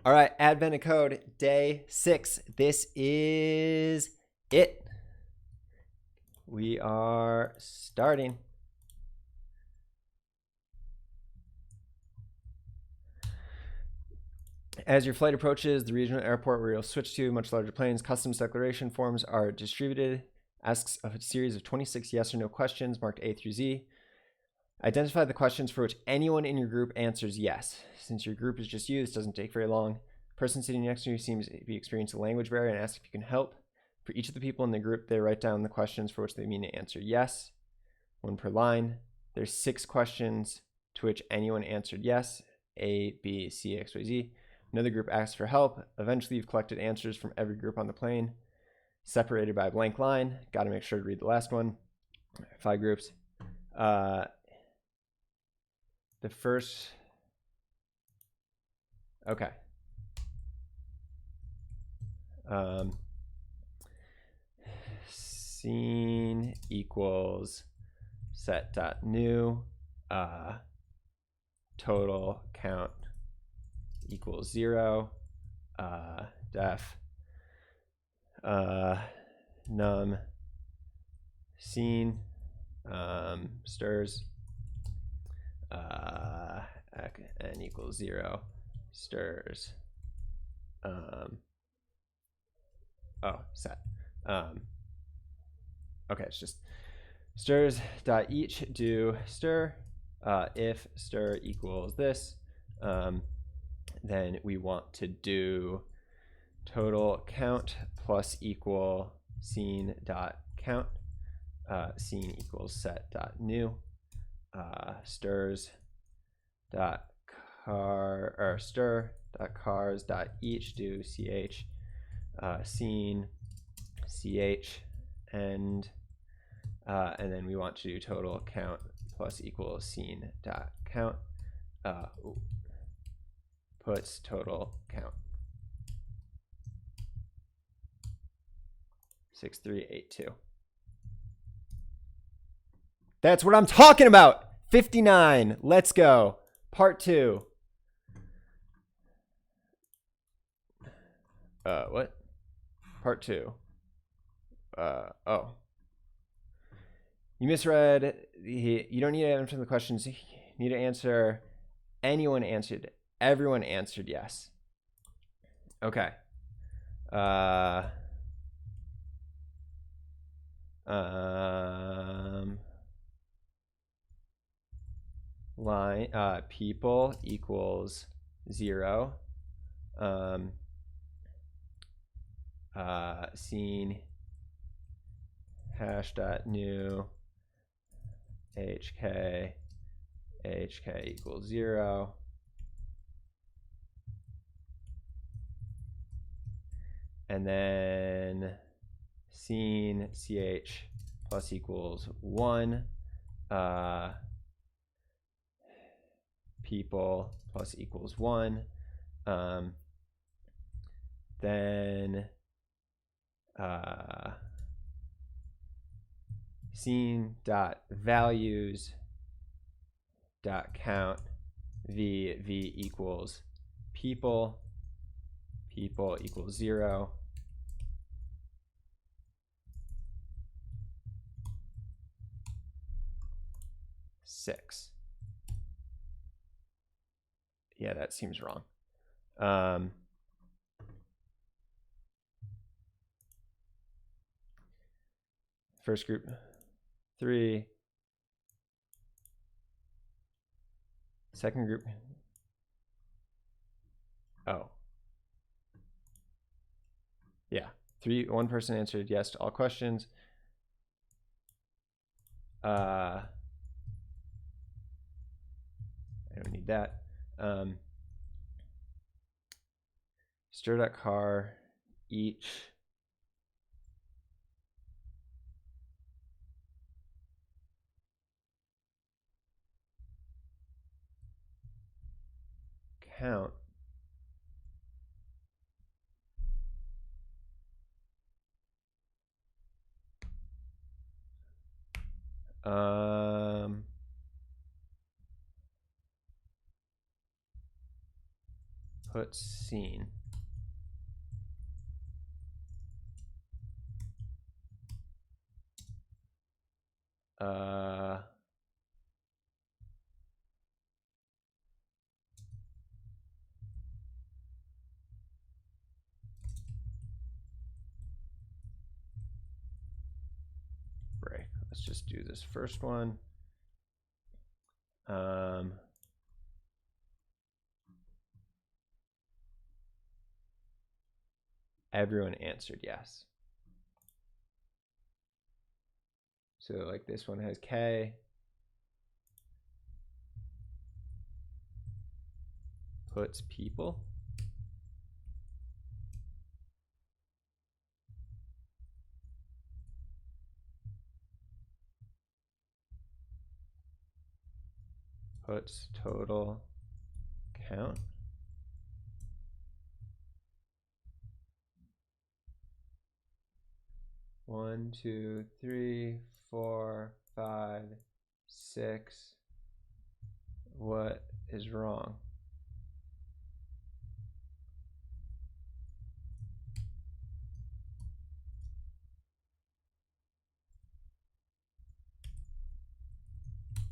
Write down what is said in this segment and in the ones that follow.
All right, Advent of Code, day 6. This is it. We are starting. As your flight approaches the regional airport where you'll switch to much larger planes, customs declaration forms are distributed. Asks a series of 26 yes or no questions marked A through Z. Identify the questions for which anyone in your group answers yes. Since your group is just you, this doesn't take very long. The person sitting next to you seems to be experiencing a language barrier and asks if you can help. For each of the people in the group, they write down the questions for which they mean to answer yes. One per line. There's 6 questions to which anyone answered yes. A, B, C, X, Y, Z. Another group asks for help. Eventually, you've collected answers from every group on the plane, separated by a blank line. Got to make sure to read the last one. 5 groups. The first, okay. Scene equals set.new, total count equals 0, def, num, scene, stirs, n equals 0, stirs, set. Okay, it's just stirs dot each do stir. If stir equals this, then we want to do total count plus equal scene dot count. Scene equals set dot new. Stirs dot car or stir dot cars dot each do ch. Scene ch and then we want to do total count plus equals scene dot count. Puts total count 6382. That's what I'm talking about. 59. Let's go. Part 2. What? Part 2. Oh. You misread. You don't need to answer the questions. You need to answer. Anyone answered. Everyone answered yes. Okay. Line people equals 0. Scene hash dot new hk equals 0. And then scene ch plus equals 1. People plus equals 1. Then scene dot values dot count v equals people equals 0. Six. Yeah, that seems wrong. First group 3. Second group. Oh. Yeah. 1 person answered yes to all questions. I don't need that. Stir.car each count Put scene. Break. Let's just do this first one. Everyone answered yes. So like this one has K. Puts people. Puts total count. One, two, three, 4, 5, 6. What is wrong?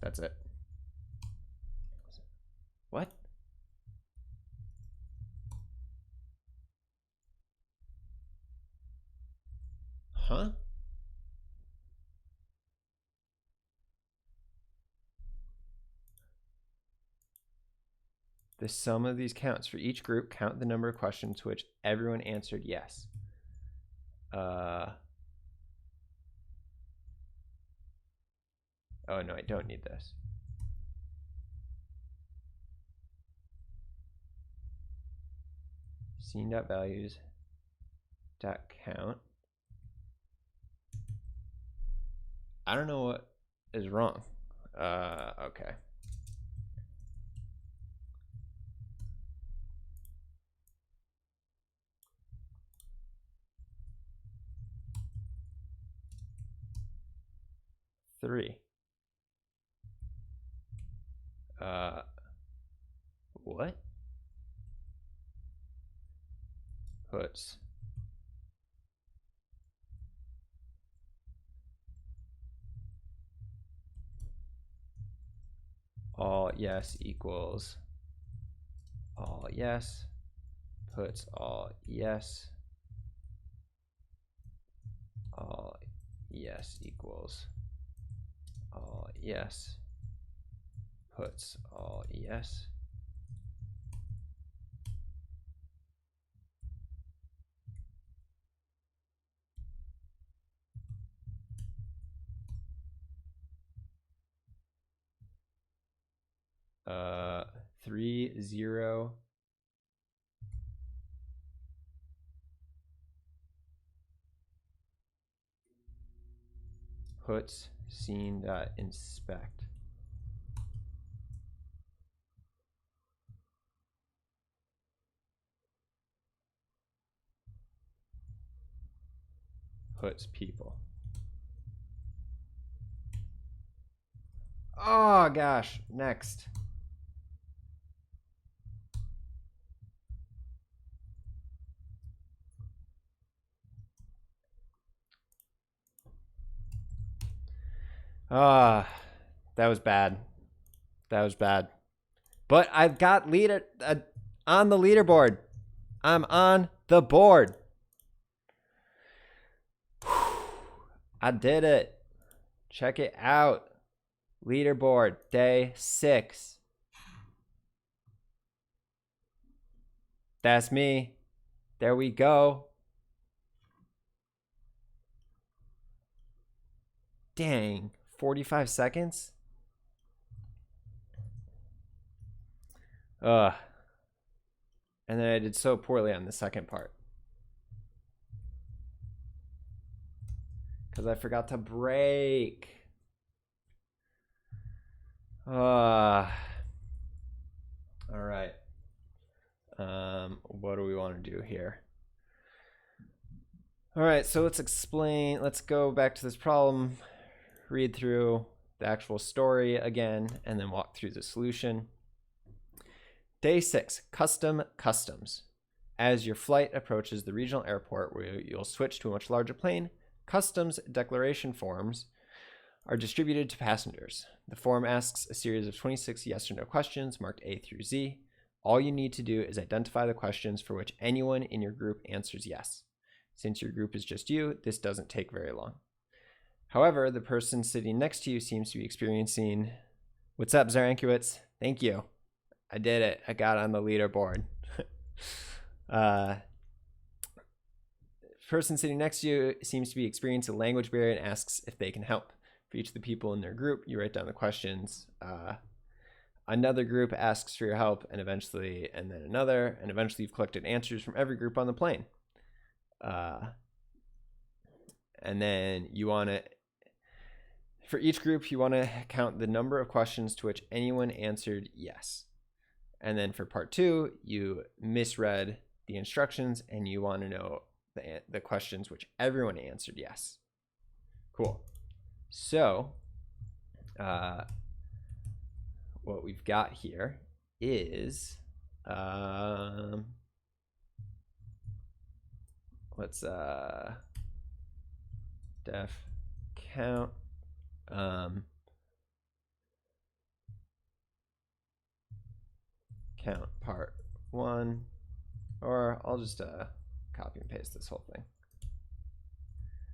That's it. What? Huh? The sum of these counts for each group. Count the number of questions to which everyone answered yes. Oh no, I don't need this. Scene.values.count. I don't know what is wrong. Okay. Three. What? Puts all yes equals all yes. Puts all yes. All yes equals all yes. Puts all yes. Uh, 3, 0. Puts scene.inspect. Puts people. Oh gosh, next. That was bad. That was bad. But I've got on the leaderboard. I'm on the board. I did it. Check it out. Leaderboard, day 6. That's me. There we go. Dang, 45 seconds? And then I did so poorly on the second part. Because I forgot to break. All right. What do we want to do here? All right, so let's go back to this problem, read through the actual story again, and then walk through the solution. Day 6, custom customs. As your flight approaches the regional airport where you'll switch to a much larger plane, customs declaration forms are distributed to passengers. The form asks a series of 26 yes or no questions marked A through Z. All you need to do is identify the questions for which anyone in your group answers yes. Since your group is just you, this doesn't take very long. However, the person sitting next to you seems to be experiencing... What's up, Zarankiewicz? Thank you. I did it. I got on the leaderboard. Person sitting next to you seems to be experiencing a language barrier and asks if they can help. For each of the people in their group, you write down the questions. Another group asks for your help, and then another, and eventually you've collected answers from every group on the plane. And then you want to, for each group, you want to count the number of questions to which anyone answered yes. And then for part 2, you misread the instructions and you want to know the questions which everyone answered yes. Cool. So what we've got here is let's def count count part 1, or I'll just copy and paste this whole thing.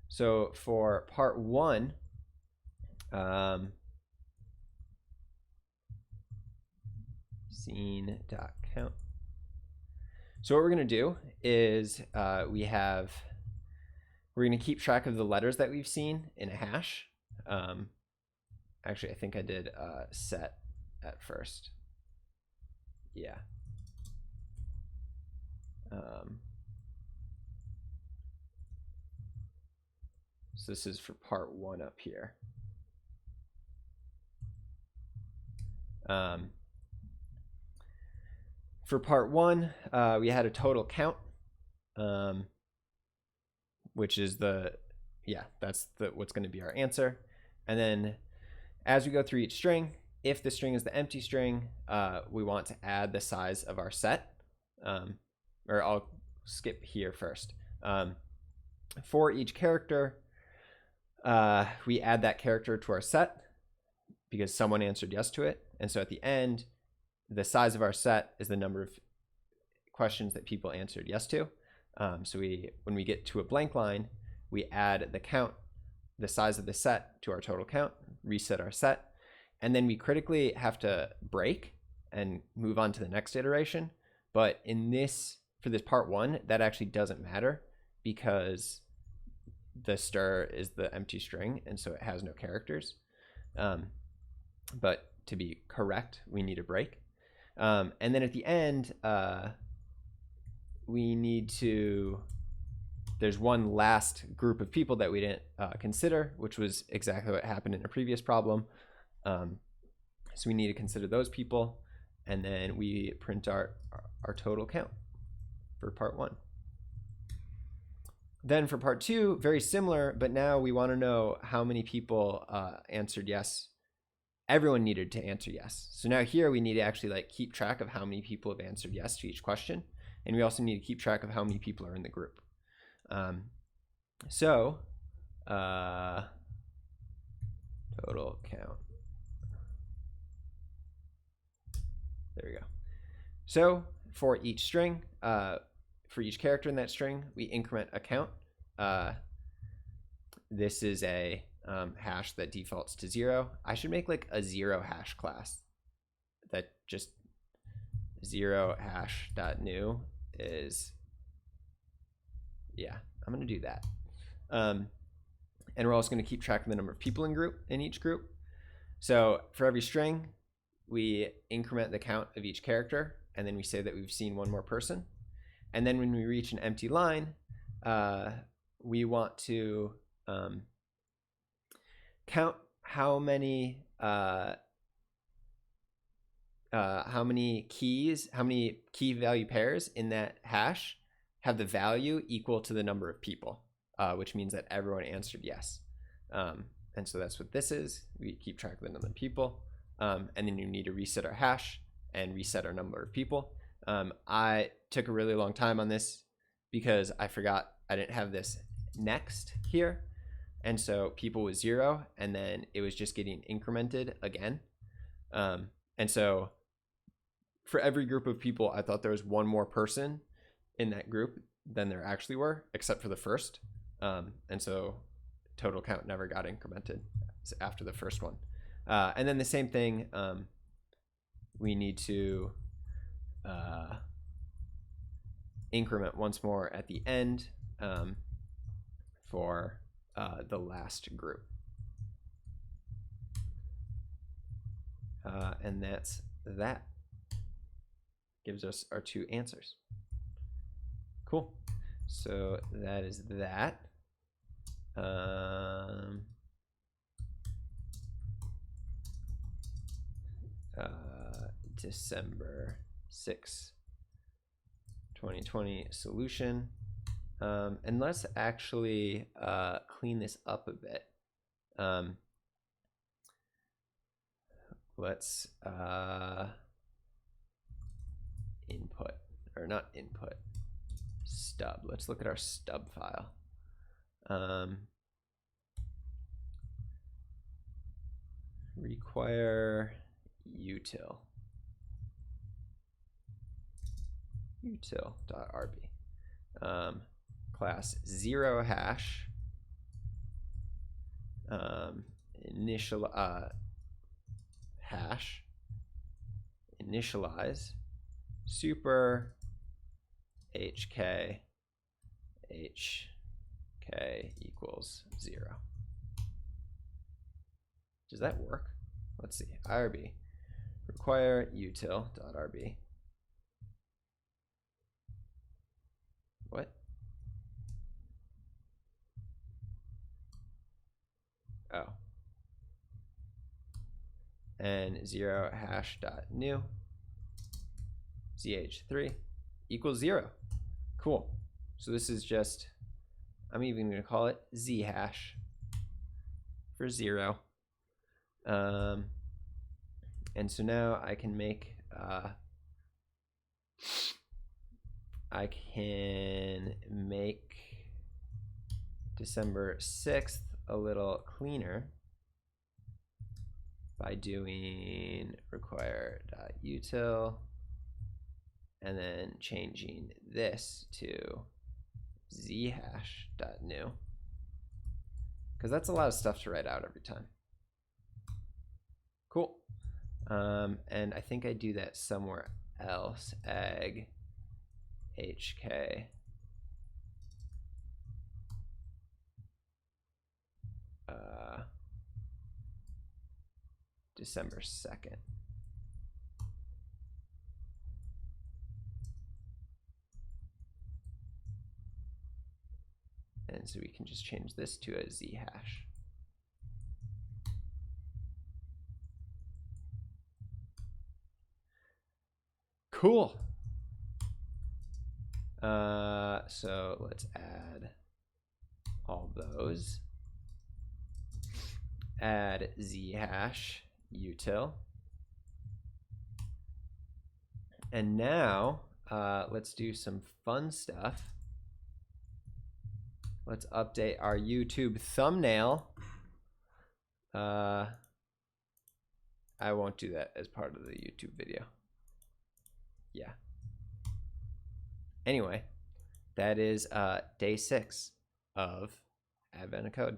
So for part 1, scene.count. So what we're going to do is we're going to keep track of the letters that we've seen in a hash. Actually, I think I did set at first. Yeah. So this is for part 1 up here. For part 1, we had a total count, which is that's what's going to be our answer. And then as we go through each string, if the string is the empty string, we want to add the size of our set. Or I'll skip here first. For each character, we add that character to our set because someone answered yes to it. And so at the end, the size of our set is the number of questions that people answered yes to. So when we get to a blank line, we add the count, the size of the set to our total count, reset our set, and then we critically have to break and move on to the next iteration. But for this part 1, that actually doesn't matter because the stir is the empty string, and so it has no characters. But to be correct, we need a break. And then at the end, there's one last group of people that we didn't consider, which was exactly what happened in a previous problem. So we need to consider those people, and then we print our total count for part 1. Then for part 2, very similar, but now we want to know how many people answered yes. Everyone needed to answer yes. So now here we need to actually keep track of how many people have answered yes to each question. And we also need to keep track of how many people are in the group. Total count. There we go. So for each string, for each character in that string, we increment a count. This is a hash that defaults to 0. I should make a 0 hash class that just 0 hash.new is, yeah, I'm going to do that. And we're also going to keep track of the number of people in each group. So for every string, we increment the count of each character, and then we say that we've seen one more person. And then when we reach an empty line, we want to count how many key value pairs in that hash have the value equal to the number of people, which means that everyone answered yes. And so that's what this is. We keep track of the number of people, and then you need to reset our hash, and reset our number of people. I took a really long time on this because I forgot I didn't have this next here. And so people was 0, and then it was just getting incremented again. And so for every group of people, I thought there was one more person in that group than there actually were, except for the first. And so total count never got incremented after the first one. And then the same thing, we need to increment once more at the end for the last group. And that's that. Gives us our 2 answers. Cool. So that is that. December 6, 2020 solution. And let's actually clean this up a bit. Let's input, or not input, stub. Let's look at our stub file. Require util. Util.rb. Class 0 hash. Initial hash. Initialize. Super hk equals 0. Does that work? Let's see. IRB. Require util.rb. What? Oh. And 0 hash dot new zh3 equals 0. Cool. So this is just, I'm even going to call it z hash for 0. And so now I can make December 6th a little cleaner by doing require.util and then changing this to zhash.new, because that's a lot of stuff to write out every time. Cool. And I think I do that somewhere else. Ag hk December 2nd. And so we can just change this to a z hash. Cool. So let's add all those. Add z hash util. And now let's do some fun stuff. Let's update our YouTube thumbnail. I won't do that as part of the YouTube video. Yeah. Anyway, that is day 6 of Advent of Code.